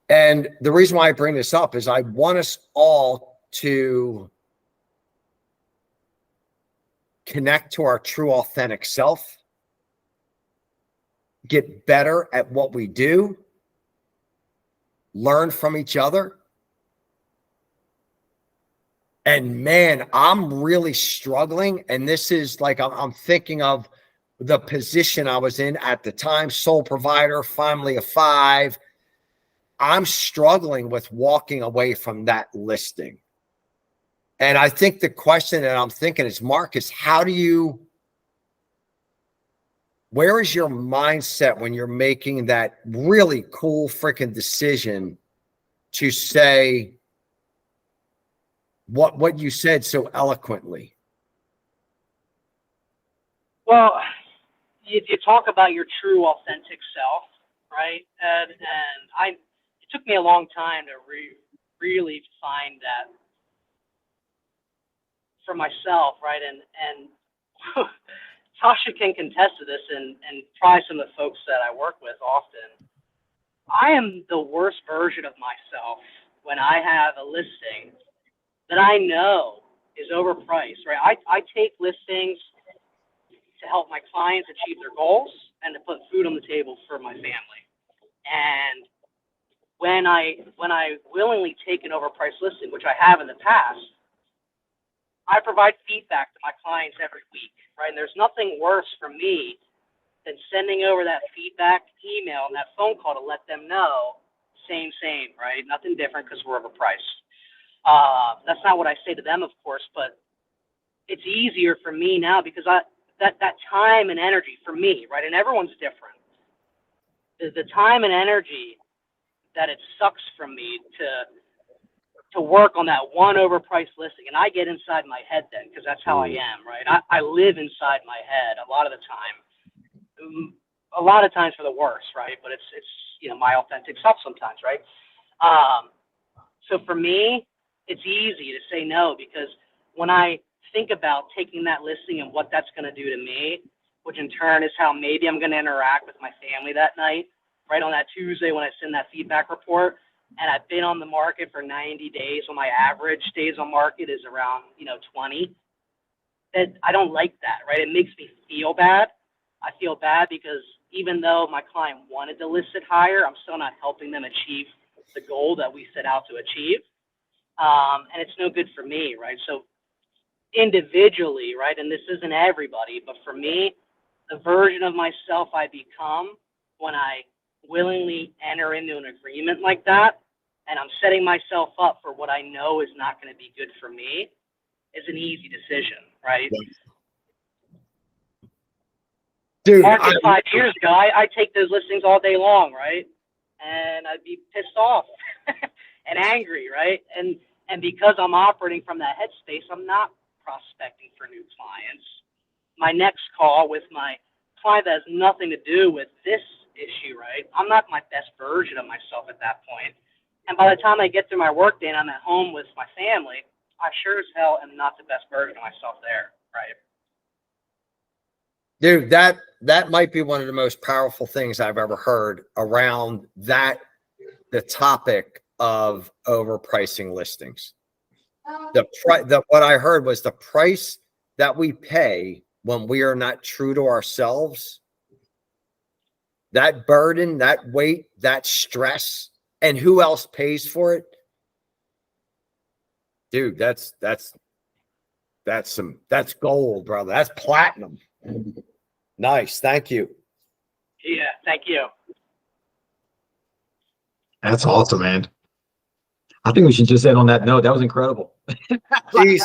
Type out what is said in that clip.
And the reason why I bring this up is I want us all to connect to our true, authentic self, get better at what we do, learn from each other. And man, I'm really struggling. And this is like, I'm thinking of the position I was in at the time, sole provider, family of 5. I'm struggling with walking away from that listing. And I think the question that I'm thinking is, Marcus, where is your mindset when you're making that really cool freaking decision to say what you said so eloquently? Well, you talk about your true, authentic self, right? And it took me a long time to really find that for myself, right? And Tasha can contest to this, and probably some of the folks that I work with often. I am the worst version of myself when I have a listing that I know is overpriced, right? I take listings to help my clients achieve their goals and to put food on the table for my family. And when I willingly take an overpriced listing, which I have in the past, I provide feedback to my clients every week, right? And there's nothing worse for me than sending over that feedback email and that phone call to let them know, same, right? Nothing different because we're overpriced. That's not what I say to them, of course, but it's easier for me now because that time and energy for me, right? And everyone's different. The time and energy that it sucks from me to work on that one overpriced listing. And I get inside my head then, because that's how I am, right? I live inside my head a lot of the times for the worse, right? But it's my authentic self sometimes, right? So for me, it's easy to say no, because when I think about taking that listing and what that's going to do to me, which in turn is how maybe I'm going to interact with my family that night, right on that Tuesday when I send that feedback report, and I've been on the market for 90 days when my average days on market is around 20, that I don't like that, right? It makes me feel bad. I feel bad because even though my client wanted to list it higher, I'm still not helping them achieve the goal that we set out to achieve. And it's no good for me, right? So individually, right, and this isn't everybody, but for me, the version of myself I become when I willingly enter into an agreement like that, and I'm setting myself up for what I know is not going to be good for me, is an easy decision, right? Dude, Market 5 years ago, I take those listings all day long, right? And I'd be pissed off and angry, right? And because I'm operating from that headspace, I'm not prospecting for new clients. My next call with my client that has nothing to do with this issue, right? I'm not my best version of myself at that point. And by the time I get through my workday and I'm at home with my family, I sure as hell am not the best version of myself there, right? Dude, that might be one of the most powerful things I've ever heard around the topic of overpricing listings. What I heard was the price that we pay when we are not true to ourselves, that burden, that weight, that stress, and who else pays for it? Dude, that's gold, brother. That's platinum. Nice. Thank you. Yeah, thank you. That's awesome, man. I think we should just end on that note. That was incredible. Jeez.